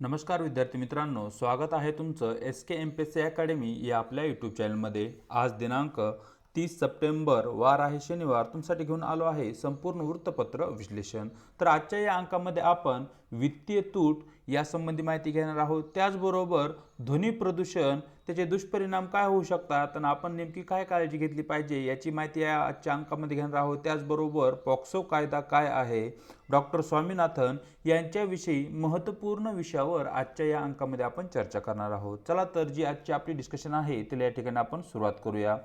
नमस्कार विद्यार्थी मित्रांनो, स्वागत आहे तुमचं SK MPSC अकॅडमी या आपल्या यूट्यूब चॅनलमध्ये। आज दिनांक 30 सप्टेंबर, वार आहे शनिवार, तुमच्यासाठी घेऊन आलो आहे संपूर्ण वृत्तपत्र विश्लेषण। तर आजच्या या अंकामध्ये आपण वित्तीय तूट यासंबंधी माहिती घेणार आहोत। त्याचबरोबर ध्वनी प्रदूषण, त्याचे दुष्परिणाम काय होऊ शकतात आणि आपण नेमकी काय काळजी घेतली पाहिजे याची माहिती या आजच्या अंकामध्ये घेणार आहोत। त्याचबरोबर पॉक्सो कायदा काय आहे, डॉक्टर स्वामीनाथन यांच्याविषयी महत्त्वपूर्ण विषयावर आजच्या या अंकामध्ये आपण चर्चा करणार आहोत। चला तर जी आजची आपली डिस्कशन आहे त्याला या ठिकाणी आपण सुरुवात करूया।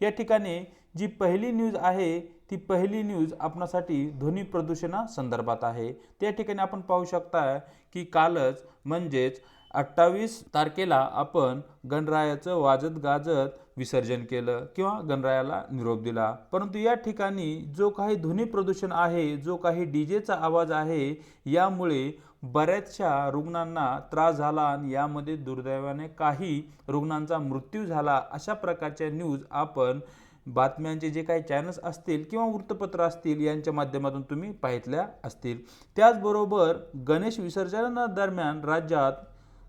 या ठिकाणी जी पहिली न्यूज आहे ती पहिली न्यूज आपणासाठी ध्वनी प्रदूषणा संदर्भात आहे। त्या ठिकाणी आपण पाहू शकता की कालच म्हणजेच 28 तारखेला आपण गणरायाचं वाजत गाजत विसर्जन केलं किंवा गणरायाला निरोप दिला। परंतु या ठिकाणी जो काही ध्वनी प्रदूषण आहे, जो काही डीजेचा आवाज आहे, यामुळे बऱ्याचशा रुग्णांना त्रास झाला आणि यामध्ये दुर्दैवाने काही रुग्णांचा मृत्यू झाला। अशा प्रकारच्या न्यूज आपण बातम्यांचे जे काही चॅनल्स असतील किंवा वृत्तपत्र असतील यांच्या माध्यमातून तुम्ही पाहितल्या असतील। त्याचबरोबर गणेश विसर्जनादरम्यान राज्यात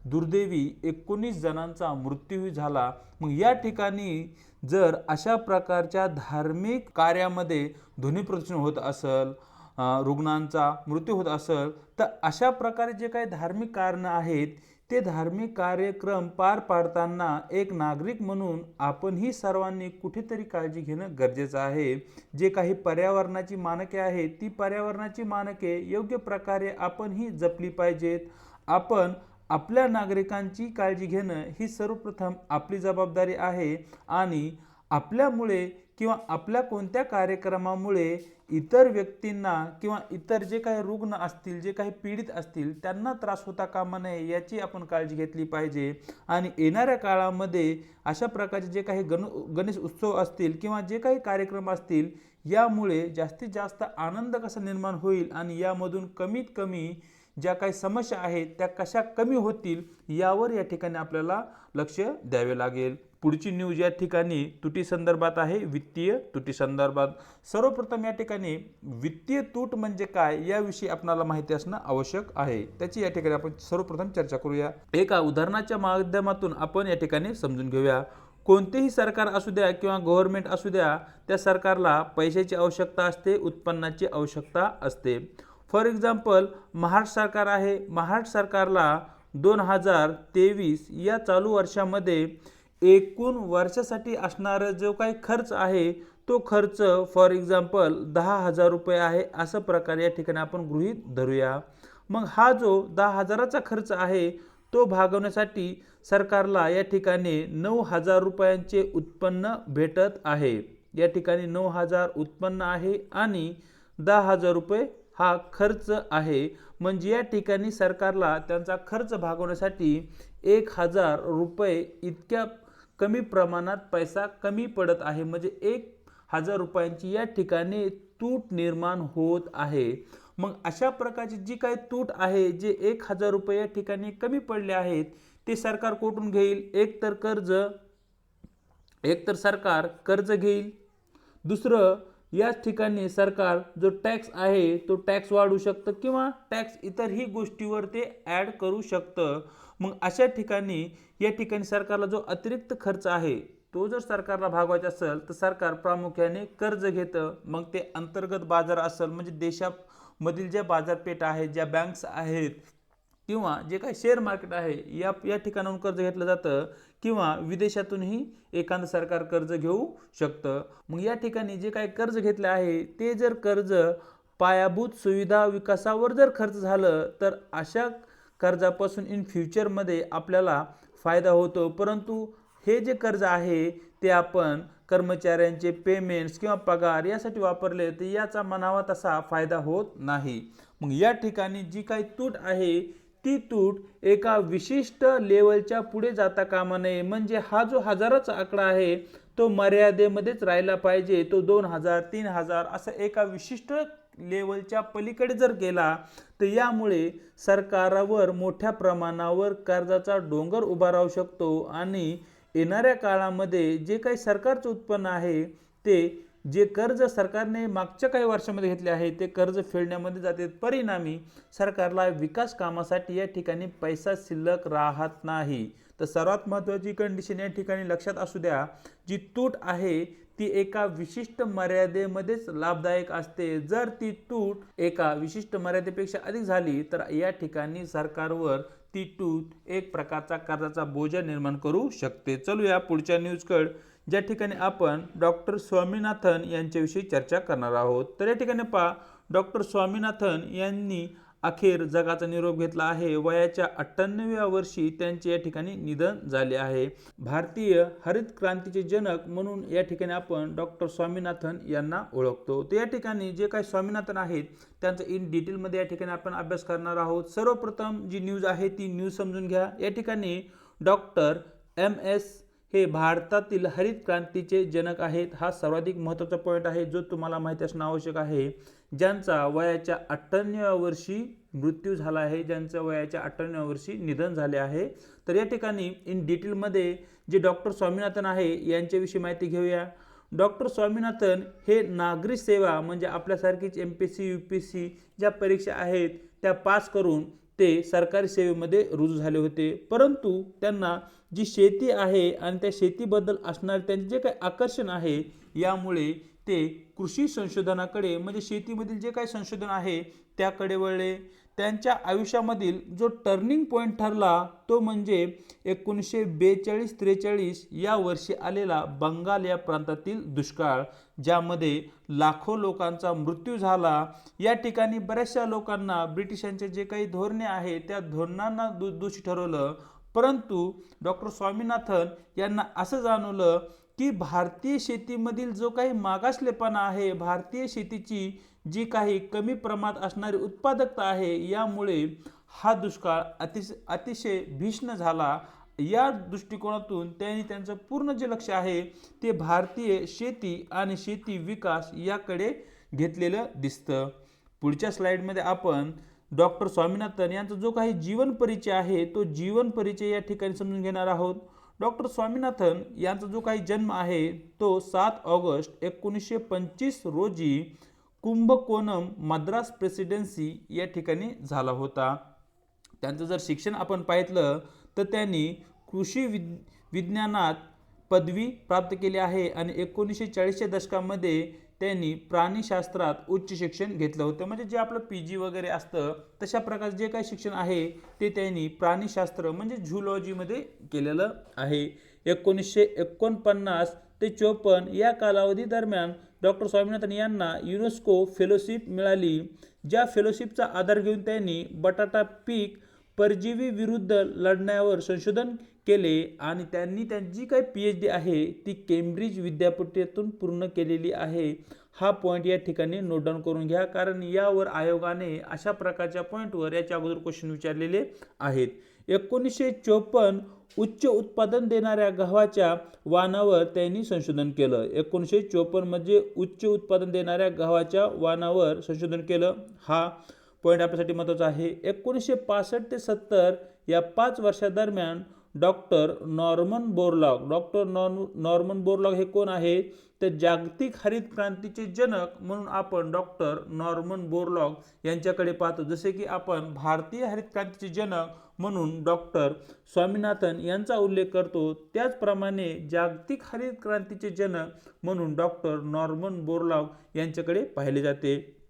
दुर्दैवी 19 जणांचा मृत्यू झाला। मग या ठिकाणी जर अशा प्रकारच्या धार्मिक कार्यामध्ये ध्वनी प्रदूषण होत असेल, रुग्णांचा मृत्यू होत असेल, तर अशा प्रकारे जे काही धार्मिक कारण आहेत ते धार्मिक कार्यक्रम पार पाडताना एक नागरिक म्हणून आपणही सर्वांनी कुठेतरी काळजी घेणं गरजेचं आहे। जे काही पर्यावरणाची मानके आहेत ती पर्यावरणाची मानके योग्य प्रकारे आपणही जपली पाहिजेत। आपण आपल्या नागरिकांची काळजी घेणं ही सर्वप्रथम आपली जबाबदारी आहे आणि आपल्यामुळे किंवा आपल्या कोणत्या कार्यक्रमामुळे इतर व्यक्तींना किंवा इतर जे काही रुग्ण असतील, जे काही पीडित असतील, त्यांना त्रास होता कामा नये याची आपण काळजी घेतली पाहिजे। आणि येणाऱ्या काळामध्ये अशा प्रकारचे जे काही गणेश उत्सव असतील किंवा जे काही कार्यक्रम असतील यामुळे जास्तीत जास्त आनंद कसा निर्माण होईल आणि यामधून कमीत कमी ज्या काही समस्या आहेत त्या कशा कमी होतील यावर या ठिकाणी आपल्याला लक्ष द्यावे लागेल। पुढची न्यूज या ठिकाणी तुटी संदर्भात आहे, वित्तीय तुटी संदर्भात। सर्वप्रथम या ठिकाणी वित्तीय तूट म्हणजे काय याविषयी आपल्याला माहिती असणं आवश्यक आहे, त्याची या ठिकाणी आपण सर्वप्रथम चर्चा करूया। एका उदाहरणाच्या माध्यमातून आपण या ठिकाणी समजून घेऊया। कोणतेही सरकार असू द्या किंवा गव्हर्नमेंट असू द्या, त्या सरकारला पैशाची आवश्यकता असते, उत्पन्नाची आवश्यकता असते। फॉर एक्झाम्पल महाराष्ट्र सरकार आहे, महाराष्ट्र सरकारला 2023 या चालू वर्षामध्ये एकूण वर्षासाठी असणारा जो काही खर्च आहे तो खर्च फॉर एक्झाम्पल 10,000 रुपये आहे, असं प्रकारे या ठिकाणी आपण गृहीत धरूया। मग हा जो 10,000चा खर्च आहे तो भागवण्यासाठी सरकारला या ठिकाणी 9,000 रुपयांचे उत्पन्न भेटत आहे। या ठिकाणी 9,000 उत्पन्न आहे आणि 10,000 रुपये हा खर्च आहे। म्हणजे या ठिकाणी सरकारला त्यांचा खर्च भागवण्यासाठी 1,000 रुपये इतक्या कमी प्रमाणात पैसा कमी पडत आहे। म्हणजे 1,000 रुपयांची या ठिकाणी तूट निर्माण होत आहे। मग अशा प्रकारची जी काही तूट आहे, जे 1,000 रुपये या ठिकाणी कमी पडले आहेत, ते सरकार कुठून घेईल? एकतर सरकार कर्ज घेईल, दुसरं याच ठिकाणी सरकार जो टॅक्स आहे तो टॅक्स वाढवू शकतं किंवा टॅक्स इतरही गोष्टीवर ते ॲड करू शकतं। मग अशा ठिकाणी या ठिकाणी सरकारला जो अतिरिक्त खर्च आहे तो जर सरकारला भागवायचा असेल तर सरकार प्रामुख्याने कर्ज घेतं। मग ते अंतर्गत बाजार असेल म्हणजे देशामधील ज्या बाजारपेठ आहेत, ज्या बँक्स आहेत किंवा जे काही शेअर मार्केट आहे या ठिकाणाहून कर्ज घेतलं जातं किंवा विदेशातूनही एखादं सरकार कर्ज घेऊ शकतं। मग या ठिकाणी जे काही कर्ज घेतले आहे ते जर कर्ज पायाभूत सुविधा विकासावर जर खर्च झालं तर अशा कर्जापासून इन फ्युचरमध्ये आपल्याला फायदा होतो। परंतु हे जे कर्ज आहे ते आपण कर्मचाऱ्यांचे पेमेंट्स किंवा पगार यासाठी वापरले तर याचा म्हणावा तसा फायदा होत नाही। मग या ठिकाणी जी काही तूट आहे ती तूट एका विशिष्ट लेवलच्या पुढे जाता कामा नये। म्हणजे हा जो हजाराचा आकडा आहे तो मर्यादेमध्येच राहिला पाहिजे। तो 2,000 3,000 असं एका विशिष्ट लेवलच्या पलीकडे जर गेला तर यामुळे सरकारावर मोठ्या प्रमाणावर कर्जाचा डोंगर उभा राहू शकतो आणि येणाऱ्या काळामध्ये जे काही सरकारचं उत्पन्न आहे ते जे कर्ज सरकारने मागच्या काही वर्षामध्ये घेतले आहे ते कर्ज फेडण्यामध्ये जाते, परिणामी सरकारला विकास कामासाठी या ठिकाणी पैसा शिल्लक राहत नाही. तर सर्वात महत्त्वाची कंडिशन या ठिकाणी लक्षात असू द्या, जी तूट आहे ती एका विशिष्ट मर्यादेमध्येच लाभदायक असते. जर ती तूट एका विशिष्ट मर्यादेपेक्षा अधिक झाली तर या ठिकाणी सरकारवर ती तूट एक प्रकारचा कर्जाचा बोजा निर्माण करू शकते. चलूया पुढच्या न्यूजकडे, ज्या ठिकाणी आपण डॉक्टर स्वामीनाथन यांच्याविषयी चर्चा करणार आहोत. तर या ठिकाणी पहा, डॉक्टर स्वामीनाथन यांनी अखेर जगाचा निरोप घेतला आहे. वयाच्या 98व्या वर्षी त्यांचे या ठिकाणी निधन झाले आहे. भारतीय हरित क्रांतीचे जनक म्हणून या ठिकाणी आपण डॉक्टर स्वामीनाथन यांना ओळखतो. तर या ठिकाणी जे काही स्वामीनाथन आहेत त्यांचा इन डिटेलमध्ये या ठिकाणी आपण अभ्यास करणार आहोत. सर्वप्रथम जी न्यूज आहे ती न्यूज समजून घ्या. या ठिकाणी डॉक्टर MS हे भारतातील हरित क्रांतीचे जनक आहेत. हा सर्वाधिक महत्त्वाचा पॉईंट आहे जो तुम्हाला माहिती असणं आवश्यक आहे. ज्यांचा वयाच्या 98व्या वर्षी मृत्यू झाला आहे, ज्यांच्या वयाच्या 98व्या वर्षी निधन झाले आहे. तर या ठिकाणी इन डिटेलमध्ये जे डॉक्टर स्वामीनाथन आहे यांच्याविषयी माहिती घेऊया. डॉक्टर स्वामीनाथन हे नागरी सेवा म्हणजे आपल्यासारखीच MPSC UPSC ज्या परीक्षा आहेत त्या पास करून ते सरकारी सेवेमध्ये रुजू झाले होते. परंतु त्यांना जी शेती आहे आणि त्या शेतीबद्दल असणारे त्यांचे जे काही आकर्षण आहे यामुळे ते कृषी संशोधनाकडे म्हणजे शेतीमधील जे काही संशोधन आहे त्याकडे वळले. त्यांच्या आयुष्यामधील जो टर्निंग पॉईंट ठरला तो म्हणजे 1942-43 या वर्षी आलेला बंगाल या प्रांतातील दुष्काळ, ज्यामध्ये लाखो लोकांचा मृत्यू झाला. या ठिकाणी बऱ्याचशा लोकांना ब्रिटिशांचे जे काही धोरणे आहे त्या धोरणांना दोषी ठरवलं. परंतु डॉक्टर स्वामीनाथन यांना असं जाणवलं की भारतीय शेतीमधील जो काही मागासलेपणा आहे, भारतीय शेतीची जी काही कमी प्रमाणात असणारी उत्पादकता आहे, यामुळे हा दुष्काळ अतिशय भीषण झाला. या दृष्टिकोनातून त्यांनी त्यांचं पूर्ण जे लक्ष आहे ते भारतीय शेती आणि शेती विकास याकडे घेतलेलं दिसतं. पुढच्या स्लाइडमध्ये आपण डॉक्टर स्वामीनाथन यांचा जो काही जीवन परिचय आहे तो जीवन परिचय या ठिकाणी समजून घेणार आहोत. डॉक्टर स्वामीनाथन यांचा जो काही जन्म आहे तो 7 ऑगस्ट 1925 रोजी कुंभकोणम मद्रास प्रेसिडेन्सी या ठिकाणी झाला होता. त्यांचं जर शिक्षण आपण पाहिलं तर त्यांनी कृषी विज्ञानात पदवी प्राप्त केली आहे आणि 1940च्या दशकामध्ये त्यांनी प्राणीशास्त्रात उच्च शिक्षण घेतलं होतं. म्हणजे जे आपलं PG वगैरे असतं तशा प्रकारचे जे काही शिक्षण आहे ते त्यांनी प्राणीशास्त्र म्हणजे झूलॉजीमध्ये केलेलं आहे. 1949 ते 54 या कालावधी दरम्यान डॉक्टर स्वामीनाथन यांना युनेस्को फेलोशिप मिळाली. ज्या फेलोशिपचा आधार घेऊन त्यांनी बटाटा पीक परजीवी विरुद्ध लढण्यावर संशोधन केले आणि त्यांनी त्यांची काही PhD आहे ती केम्ब्रिज विद्यापीठातून पूर्ण केलेली आहे. हा पॉईंट या ठिकाणी नोट डाऊन करून घ्या, कारण यावर आयोगाने अशा प्रकारच्या पॉईंटवर याच्या अगोदर क्वेश्चन विचारलेले आहेत. 1954 उच्च उत्पादन देणाऱ्या गव्हाच्या वाणावर त्यांनी संशोधन केलं. 1954 मध्ये उच्च उत्पादन देणाऱ्या गव्हाच्या वाणावर संशोधन केलं. हा पॉईंट आपल्यासाठी महत्त्वाचा आहे. 1965 ते 70 या 5 वर्षादरम्यान डॉक्टर नॉर्मन बोरलॉग हे कोण आहेत तर जागतिक हरित क्रांतीचे जनक म्हणून आपण डॉक्टर नॉर्मन बोरलॉग यांच्याकडे पाहतो. जसे की आपण भारतीय हरित क्रांतीचे जनक म्हणून डॉक्टर स्वामीनाथन यांचा उल्लेख करतो, त्याचप्रमाणे जागतिक हरित क्रांतीचे जनक म्हणून डॉक्टर नॉर्मन बोरलॉग यांच्याकडे पाहिले जाते.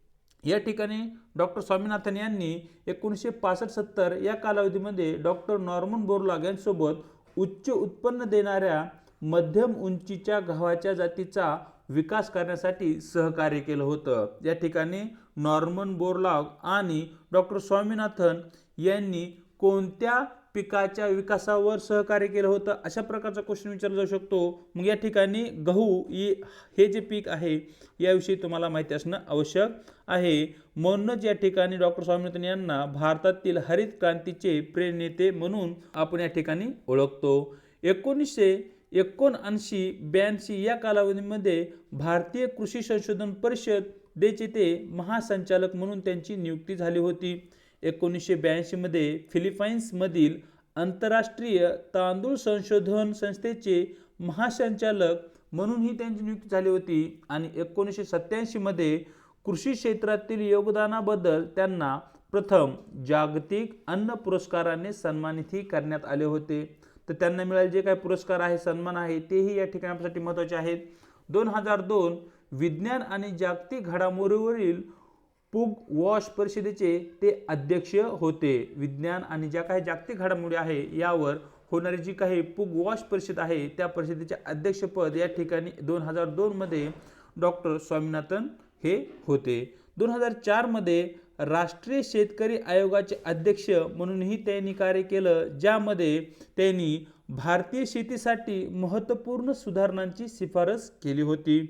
या ठिकाणी डॉक्टर स्वामीनाथन यांनी 1965-70 या कालावधीमध्ये डॉक्टर नॉर्मन बोरलॉग यांच्यासोबत उच्च उत्पन्न देणाऱ्या मध्यम उंचीच्या गव्हाच्या जातीचा विकास करण्यासाठी सहकार्य केलं होतं. या ठिकाणी नॉर्मन बोरलॉग आणि डॉक्टर स्वामीनाथन यांनी कोणत्या पिकाच्या विकासावर सहकार्य केलं होतं अशा प्रकारचा क्वेश्चन विचारला जाऊ शकतो. मग या ठिकाणी गहू हे जे पीक आहे याविषयी तुम्हाला माहिती असणं आवश्यक आहे. म्हणूनच या ठिकाणी डॉक्टर स्वामीनाथन यांना भारतातील हरित क्रांतीचे प्रणेते म्हणून आपण या ठिकाणी ओळखतो. 1979-82 या कालावधीमध्ये भारतीय कृषी संशोधन परिषदेचे ते महासंचालक म्हणून त्यांची नियुक्ती झाली होती. 1982 मध्ये फिलिपाईन्समधील आंतरराष्ट्रीय तांदूळ संशोधन संस्थेचे महासंचालक म्हणूनही त्यांची नियुक्ती झाली होती आणि 1987 मध्ये कृषी क्षेत्रातील योगदानाबद्दल त्यांना प्रथम जागतिक अन्न पुरस्काराने सन्मानितही करण्यात आले होते। तर त्यांना मिळालेले जे काही पुरस्कार आहे, सन्मान आहे, तेही या ठिकाणी आपल्यासाठी महत्त्वाचे आहेत। 2002 विज्ञान आणि जागतिक घडामोडीवरील पुग वॉश परिषदेचे ते अध्यक्ष होते। विज्ञान आणि ज्या काही जागतिक घडामोडी आहे यावर होणारी जी काही पुग वॉश परिषद आहे त्या परिषदेचे अध्यक्षपद या ठिकाणी 2002 मध्ये डॉक्टर स्वामीनाथन हे होते। 2004 मध्ये राष्ट्रीय शेतकरी आयोगाचे अध्यक्ष म्हणूनही त्यांनी कार्य केलं, ज्यामध्ये त्यांनी भारतीय शेतीसाठी महत्त्वपूर्ण सुधारणांची शिफारस केली होती।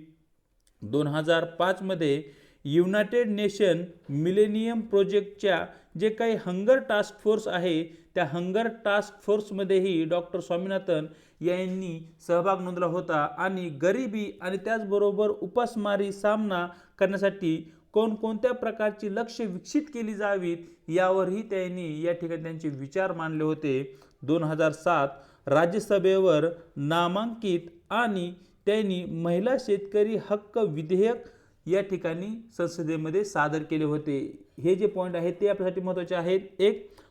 2005 मध्ये युनायटेड नेशन मिलेनियम प्रोजेक्टच्या जे काही हंगर टास्क फोर्स आहे त्या हंगर टास्क फोर्समध्येही डॉक्टर स्वामीनाथन यांनी सहभाग नोंदवला होता आणि गरिबी आणि त्याचबरोबर उपासमारी सामना करण्यासाठी कोणकोणत्या प्रकारची लक्ष्य विकसित केली जावीत यावरही त्यांनी या ठिकाणी त्यांचे विचार मांडले होते। 2007 राज्यसभेवर नामांकित आणि त्यांनी महिला शेतकरी हक्क विधेयक या ठिकाणी संसदेमध्ये सादर केले होते। हे जे पॉइंट आहेत ते आपल्यासाठी महत्त्वाचे आहेत।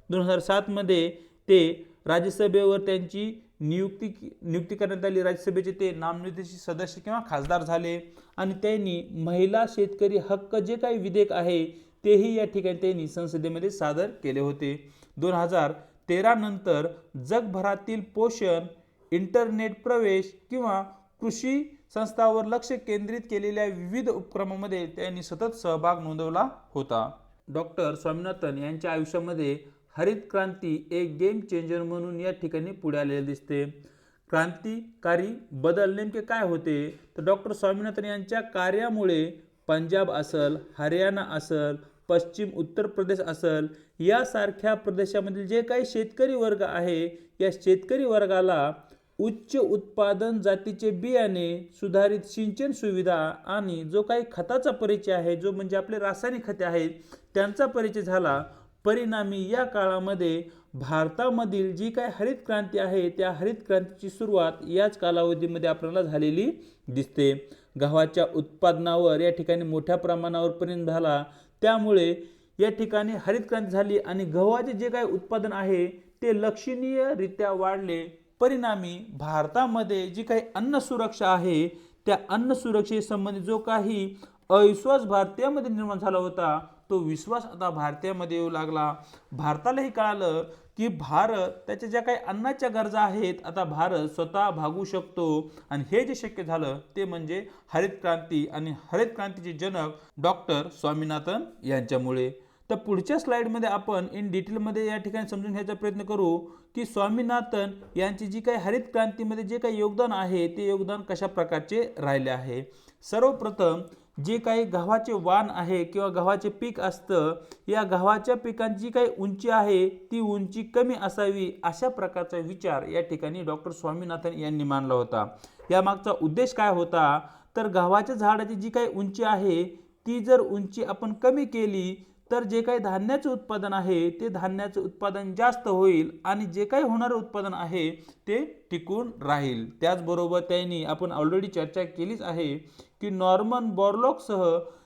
2007 मध्ये ते राज्यसभेवर त्यांची नियुक्ती करण्यात आली, राज्यसभेचे ते नामनिर्देशित सदस्य किंवा खासदार झाले आणि त्यांनी महिला शेतकरी हक्क जे काही विधेयक आहे तेही या ठिकाणी त्यांनी संसदेमध्ये सादर केले होते। 2013 नंतर जगभरातील पोषण, इंटरनेट प्रवेश किंवा कृषी संस्थांवर लक्ष केंद्रित केलेल्या विविध उपक्रमांमध्ये त्यांनी सतत सहभाग नोंदवला होता। डॉक्टर स्वामीनाथन यांच्या आयुष्यामध्ये हरित क्रांती एक गेम चेंजर म्हणून या ठिकाणी पुढे आलेले दिसते। क्रांतिकारी बदल नेमके काय होते, तर डॉक्टर स्वामीनाथन यांच्या कार्यामुळे पंजाब असेल, हरियाणा असेल, पश्चिम उत्तर प्रदेश असेल यासारख्या प्रदेशामधील जे काही शेतकरी वर्ग आहे या शेतकरी वर्गाला उच्च उत्पादन जातीचे बियाणे, सुधारित सिंचन सुविधा आणि जो काही खताचा परिचय आहे, जो म्हणजे आपले रासायनिक खते आहेत त्यांचा परिचय झाला। परिणामी या काळामध्ये भारतामधील जी काही हरित क्रांती आहे त्या हरित क्रांतीची सुरुवात याच कालावधीमध्ये आपल्याला झालेली दिसते। गव्हाच्या उत्पादनावर या ठिकाणी मोठ्या प्रमाणावर परिणाम झाला, त्यामुळे या ठिकाणी हरित क्रांती झाली आणि गव्हाचे जे काही उत्पादन आहे ते लक्षणीयरित्या वाढले। परिणामी भारतामध्ये जी काही अन्न सुरक्षा आहे त्या अन्न सुरक्षेसंबंधी जो काही अविश्वास भारतीयामध्ये निर्माण झाला होता तो विश्वास आता भारतीयामध्ये येऊ लागला। भारतालाही कळालं की भारत त्याच्या ज्या काही अन्नाच्या गरजा आहेत आता भारत स्वतः भागू शकतो आणि हे जे शक्य झालं ते म्हणजे हरित क्रांती आणि हरित क्रांतीचे जनक डॉक्टर स्वामीनाथन यांच्यामुळे। तर पुढच्या स्लाइडमध्ये आपण इन डिटेलमध्ये या ठिकाणी समजून घ्यायचा प्रयत्न करू की स्वामीनाथन यांची जी काही हरित क्रांतीमध्ये जे काही योगदान आहे ते योगदान कशा प्रकारचे राहिले आहे। सर्वप्रथम जे काही गव्हाचे वाण आहे किंवा गव्हाचे पीक असतं, या गव्हाच्या पिकांची जी काही उंची आहे ती उंची कमी असावी अशा प्रकारचा विचार या ठिकाणी डॉक्टर स्वामीनाथन यांनी मांडला होता। या मागचा उद्देश काय होता, तर गव्हाच्या झाडाची जी काही उंची आहे ती जर उंची आपण कमी केली तर जे काही धान्याचे उत्पादन आहे ते धान्याचे उत्पादन जास्त होईल आणि जे काही होणारे उत्पादन आहे ते टिकून राहील। त्याचबरोबर त्यांनी आपण ऑलरेडी चर्चा केलीच आहे की नॉर्मन बोरलॉगसह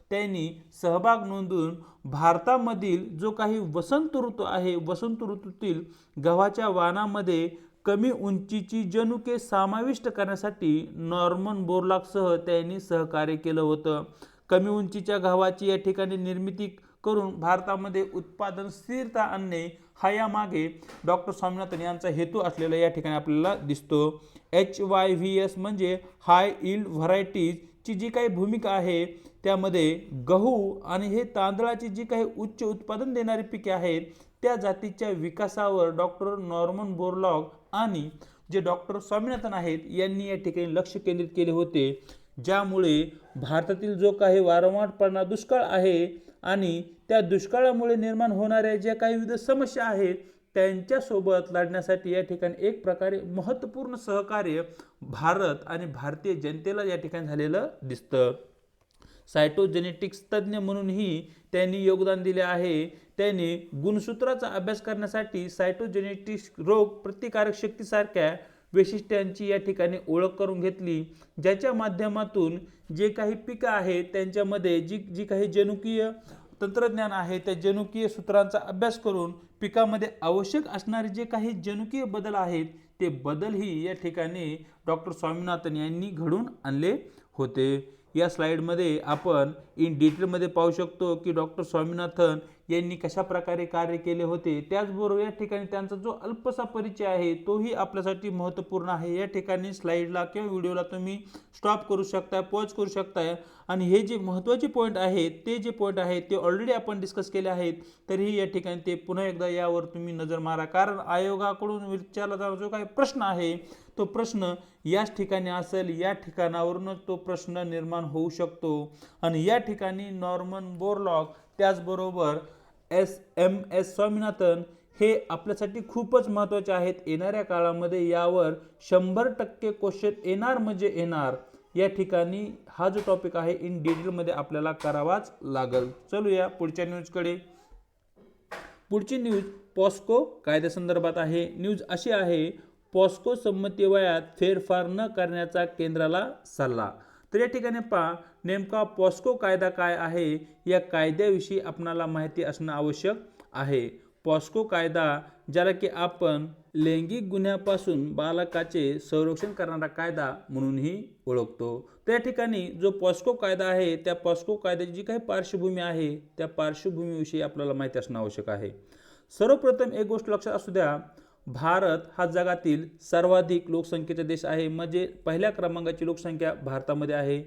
त्यांनी सहभाग नोंदवून भारतामधील जो काही वसंत ऋतू आहे वसंत ऋतूतील गव्हाच्या वाणामध्ये कमी उंचीची जनुके समाविष्ट करण्यासाठी नॉर्मन बोरलॉगसह त्यांनी सहकार्य केलं होतं। कमी उंचीच्या गव्हाची या ठिकाणी निर्मिती करून भारतामध्ये उत्पादन स्थिरता आणणे हा यामागे डॉक्टर स्वामीनाथन यांचा हेतू असलेला या ठिकाणी आपल्याला दिसतो। HYVS म्हणजे हाय यील्ड व्हरायटीजची जी काही भूमिका आहे त्यामध्ये गहू आणि हे तांदळाची जी काही उच्च उत्पादन देणारी पिके आहेत त्या जातीच्या विकासावर डॉक्टर नॉर्मन बोरलॉग आणि जे डॉक्टर स्वामीनाथन आहेत यांनी या ठिकाणी लक्ष केंद्रित केले होते, ज्यामुळे भारतातील जो काही वारंवार पडणारा दुष्काळ आहे आणि त्या दुष्काळामुळे निर्माण होणाऱ्या ज्या काही विविध समस्या आहेत त्यांच्यासोबत लढण्यासाठी या ठिकाणी एक प्रकारे महत्त्वपूर्ण सहकार्य भारत आणि भारतीय जनतेला या ठिकाणी झालेलं दिसतं। सायटोजेनेटिक्स तज्ज्ञ म्हणूनही त्यांनी योगदान दिले आहे। त्यांनी गुणसूत्राचा अभ्यास करण्यासाठी सायटोजेनेटिक्स रोग प्रतिकारक शक्तीसारख्या वैशिष्ट्यांची या ठिकाणी ओळख करून घेतली, ज्याच्या माध्यमातून जे काही पिकं आहेत त्यांच्यामध्ये जी काही जनुकीय तंत्रज्ञान आहे त्या जनुकीय सूत्रांचा अभ्यास करून पिकामध्ये आवश्यक असणारे जे काही जनुकीय बदल आहेत ते बदलही या ठिकाणी डॉक्टर स्वामीनाथन यांनी घडून आणले होते। या स्लाइडमध्ये आपण इन डिटेलमध्ये पाहू शकतो की डॉक्टर स्वामीनाथन यांनी कशा प्रकारे कार्य केले होते। त्याचबरोबर या ठिकाणी त्यांचा जो अल्पसा परिचय आहे तोही आपल्यासाठी महत्त्वपूर्ण आहे। या ठिकाणी स्लाइडला किंवा व्हिडिओला तुम्ही स्टॉप करू शकता, पॉज करू शकता आणि हे जे महत्त्वाचे पॉईंट आहेत ते जे पॉईंट आहेत ते ऑलरेडी आपण डिस्कस केले आहेत, तरीही या ठिकाणी ते पुन्हा एकदा यावर तुम्ही नजर मारा, कारण आयोगाकडून विचारला जाणारा जो काही प्रश्न आहे तो प्रश्न याच ठिकाणी असेल, या ठिकाणावरूनच तो प्रश्न निर्माण होऊ शकतो। आणि या ठिकाणी नॉर्मन बोरलॉग त्याचबरोबर MS स्वामीनाथन हे आपल्यासाठी खूपच महत्त्वाचे आहेत। येणाऱ्या काळामध्ये यावर 100% क्वेश्चन येणार म्हणजे येणार। या ठिकाणी हा जो टॉपिक आहे इन डिटेलमध्ये आपल्याला करावाच लागेल। चलूया पुढच्या न्यूजकडे। पुढची न्यूज पॉस्को कायद्यासंदर्भात आहे। न्यूज अशी आहे, पॉस्को संमती वयात फेरफार न करण्याचा केंद्राला सल्ला। तर या ठिकाणी पहा, नेमका पॉस्को कायदा काय आहे, या कायद्याविषयी आपणाला माहिती असणं आवश्यक आहे। पॉस्को कायदा, ज्याला की आपण लैंगिक गुन्ह्यापासून बालकाचे संरक्षण करणारा कायदा म्हणूनही ओळखतो। तर या ठिकाणी जो पॉस्को कायदा आहे त्या पॉस्को कायद्याची जी काही पार्श्वभूमी आहे त्या पार्श्वभूमीविषयी आपल्याला माहिती असणं आवश्यक आहे। सर्वप्रथम एक गोष्ट लक्षात असू द्या, भारत हा जगातील सर्वाधिक लोकसंख्येचा देश आहे, म्हणजे पहिल्या क्रमांकाची लोकसंख्या भारतामध्ये आहे।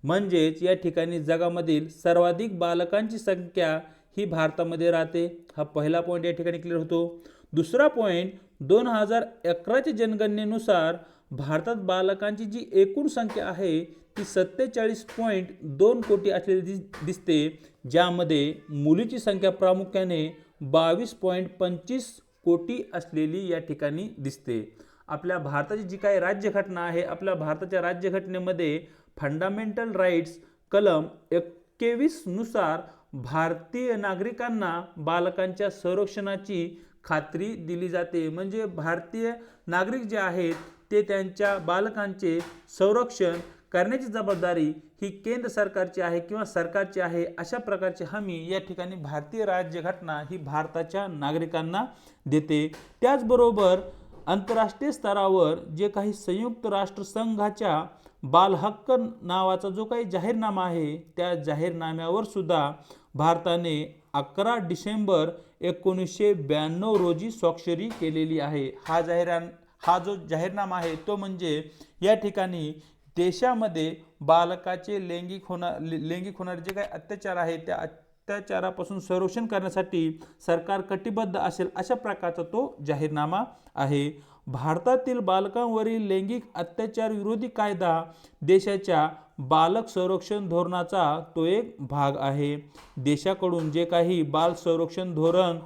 म्हणजेच या ठिकाणी जगामधील सर्वाधिक बालकांची संख्या ही भारतामध्ये राहते। हा पहिला पॉईंट या ठिकाणी क्लिअर होतो। दुसरा पॉईंट, 2011च्या जनगणनेनुसार भारतात बालकांची जी एकूण संख्या आहे ती 47.2 कोटी असलेली दिसते, ज्यामध्ये मुलीची संख्या प्रामुख्याने 22.25 कोटी असलेली या ठिकाणी दिसते। आपल्या भारताची जी काही राज्यघटना आहे, आपल्या भारताच्या राज्यघटनेमध्ये फंडामेंटल राईट्स कलम 21 नुसार भारतीय नागरिकांना बालकांच्या संरक्षणाची खात्री दिली जाते। म्हणजे भारतीय नागरिक जे आहेत ते त्यांच्या बालकांचे संरक्षण करण्याची जबाबदारी ही केंद्र सरकारची आहे किंवा सरकारची आहे, अशा प्रकारची हमी या ठिकाणी भारतीय राज्यघटना ही भारताच्या नागरिकांना देते। त्याचबरोबर आंतरराष्ट्रीय स्तरावर जे काही संयुक्त राष्ट्र संघाच्या बाल हक्क नावाचा जो काही जाहीरनामा आहे त्या जाहीरनाम्यावर सुद्धा भारताने 11 डिसेंबर 1992 रोजी स्वाक्षरी केलेली आहे। हा जो जाहीरनामा आहे तो म्हणजे या ठिकाणी देशामध्ये बालकाचे लैंगिक होणारे जे काही अत्याचार आहेत त्या अत्याचारापासून संरक्षण करण्यासाठी सरकार कटिबद्ध असेल अशा प्रकारचा तो जाहीरनामा आहे। भारतातील बालकांवरील लैंगिक अत्याचार विरोधी कायदा देशाच्या बालक संरक्षण धोरणाचा तो एक भाग आहे। देशाकडून जे काही बाल संरक्षण धोरण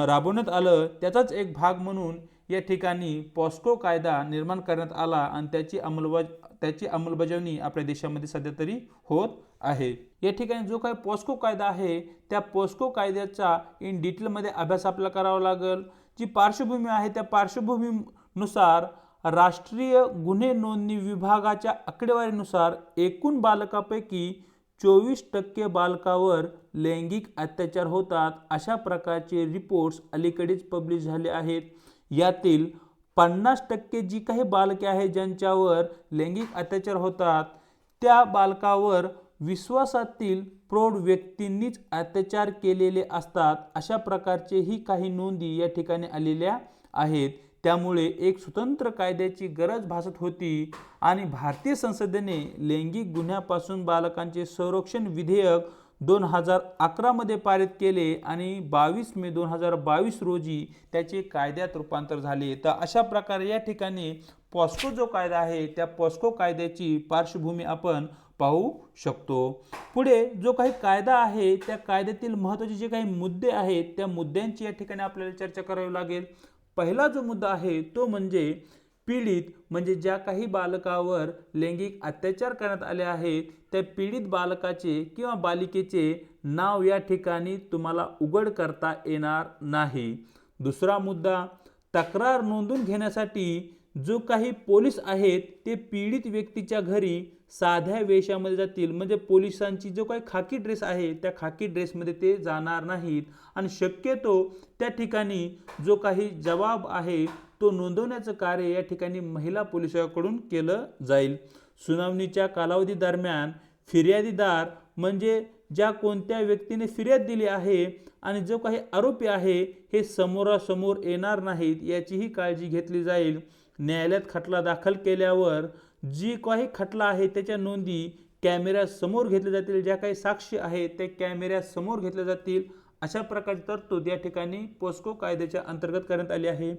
राबवण्यात आलं त्याचाच एक भाग म्हणून या ठिकाणी पॉस्को कायदा निर्माण करण्यात आला आणि त्याची अंमलबजावणी आपल्या देशामध्ये सध्या तरी होत आहे। या ठिकाणी जो काही पॉस्को कायदा आहे त्या पॉस्को कायद्याचा इन डिटेलमध्ये अभ्यास आपल्याला करावा लागेल। जी पार्श्वभूमी आहे त्या पार्श्वभूमीनुसार राष्ट्रीय गुन्हे नोंदणी विभागाच्या आकडेवारीनुसार एकूण बालकांपैकी 24% बालकावर लैंगिक अत्याचार होतात, अशा प्रकारचे रिपोर्ट्स अलीकडेच पब्लिश झाले आहेत। यातील 50% जी काही बालके आहेत ज्यांच्यावर लैंगिक अत्याचार होतात त्या बालकावर विश्वासातील प्रौढ व्यक्तींनीच अत्याचार केलेले असतात, अशा प्रकारचे ही काही नोंदी या ठिकाणी आलेल्या आहेत। त्यामुळे एक स्वतंत्र कायद्याची गरज भासत होती आणि भारतीय संसदेने लैंगिक गुन्ह्यापासून बालकांचे संरक्षण विधेयक 2011 मध्ये पारित केले आणि 22 मे 2022 रोजी त्याचे कायद्यात रूपांतर झाले। तर अशा प्रकारे या ठिकाणी पॉस्को जो कायदा आहे त्या पॉस्को कायद्याची पार्श्वभूमी आपण पाहू शकतो। पुढे जो काही कायदा आहे त्या कायद्यातील महत्त्वाचे जे काही मुद्दे आहेत त्या मुद्द्यांची या ठिकाणी आपल्याला चर्चा करावी लागेल। पहिला जो मुद्दा आहे तो म्हणजे पीडित, म्हणजे ज्या काही बालकावर लैंगिक अत्याचार करण्यात आले आहेत त्या पीडित बालकाचे किंवा बालिकेचे नाव या ठिकाणी तुम्हाला उघड करता येणार नाही। दुसरा मुद्दा, तक्रार नोंदवून घेण्यासाठी जो काही पोलीस आहेत ते पीडित व्यक्तीच्या घरी साध्या वेशामध्ये जातील, म्हणजे पोलिसांची जो काही खाकी ड्रेस आहे त्या खाकी ड्रेसमध्ये ते जाणार नाहीत आणि शक्यतो त्या ठिकाणी जो काही जबाब आहे तो नोंदवण्याचं कार्य या ठिकाणी महिला पोलिसांकडून केलं जाईल. सुनावणीच्या कालावधी दरम्यान फिर्यादीदार म्हणजे ज्या कोणत्या व्यक्तीने फिर्याद दिली आहे आणि जो काही आरोपी आहे हे समोरासमोर येणार नाहीत याचीही काळजी घेतली जाईल. न्यायालयात खटला दाखल केल्यावर जी काही खटला आहे त्याच्या नोंदी कॅमेऱ्यासमोर घेतल्या जातील, ज्या काही साक्षी आहेत ते कॅमेऱ्यासमोर घेतल्या जातील. अशा प्रकारची तरतूद या ठिकाणी पोस्को कायद्याच्या अंतर्गत करण्यात आली आहे.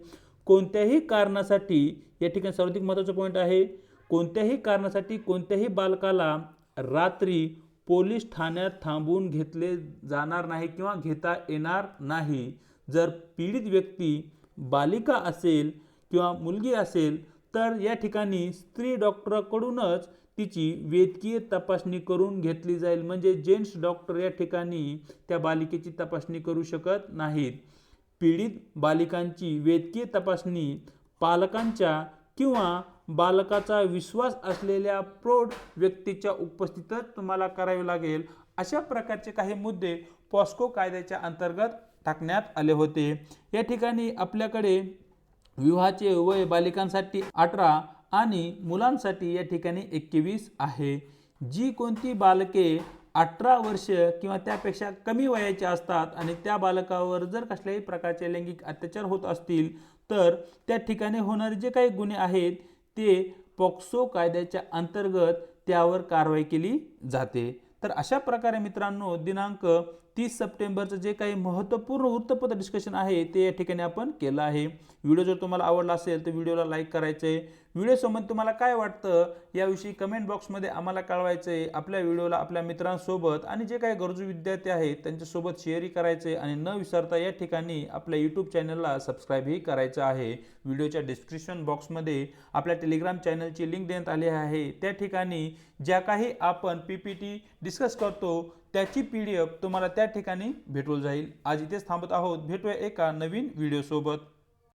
कोणत्याही कारणासाठी, या ठिकाणी सर्वाधिक महत्त्वाचा पॉईंट आहे, कोणत्याही कारणासाठी कोणत्याही बालकाला रात्री पोलीस ठाण्यात थांबवून घेतले जाणार नाही किंवा घेता येणार नाही. जर पीडित व्यक्ती बालिका असेल किंवा मुलगी असेल तर या ठिकाणी स्त्री डॉक्टरकडूनच तिची वैद्यकीय तपासणी करून घेतली जाईल, म्हणजे जेंट्स डॉक्टर या ठिकाणी त्या बालिकेची तपासणी करू शकत नाहीत. पीडित बालिकांची वैद्यकीय तपासणी पालकांच्या किंवा बालकाचा विश्वास असलेल्या प्रौढ व्यक्तीच्या उपस्थितीत तुम्हाला करावे लागेल. अशा प्रकारचे काही मुद्दे पॉस्को कायद्याच्या अंतर्गत टाकण्यात आले होते. या ठिकाणी आपल्याकडे विवाहाचे वय बालिकांसाठी 18 आणि मुलांसाठी या ठिकाणी 21 आहे. जी कोणती बालके 18 वर्ष किंवा त्यापेक्षा कमी वयाचे असतात आणि त्या बालकावर जर कसल्याही प्रकारचे लैंगिक अत्याचार होत असतील तर त्या ठिकाणी होणारे जे काही गुन्हे आहेत ते पॉक्सो कायद्याच्या अंतर्गत त्यावर कारवाई केली जाते. तर अशा प्रकारे मित्रांनो दिनांक 30 सप्टेंबरचं जे काही महत्त्वपूर्ण वृत्तपत्र डिस्कशन आहे ते या ठिकाणी आपण केलं आहे. व्हिडिओ जर तुम्हाला आवडला असेल तर व्हिडिओला लाईक करायचं आहे. व्हिडिओसोबत तुम्हाला काय वाटतं याविषयी कमेंट बॉक्समध्ये आम्हाला कळवायचं आहे. आपल्या व्हिडिओला आपल्या मित्रांसोबत आणि जे काही गरजू विद्यार्थी आहेत त्यांच्यासोबत शेअरही करायचं आहे आणि न विसरता या ठिकाणी आपल्या यूट्यूब चॅनलला सबस्क्राईबही करायचं आहे. व्हिडिओच्या डिस्क्रिप्शन बॉक्समध्ये आपल्या टेलिग्राम चॅनलची लिंक देण्यात आली आहे. त्या ठिकाणी ज्या काही आपण PPT डिस्कस करतो त्याची PDF तुम्हाला त्या ठिकाणी भेटून जाईल. आज इथेच थांबत आहोत. भेटूया एका नवीन व्हिडिओसोबत.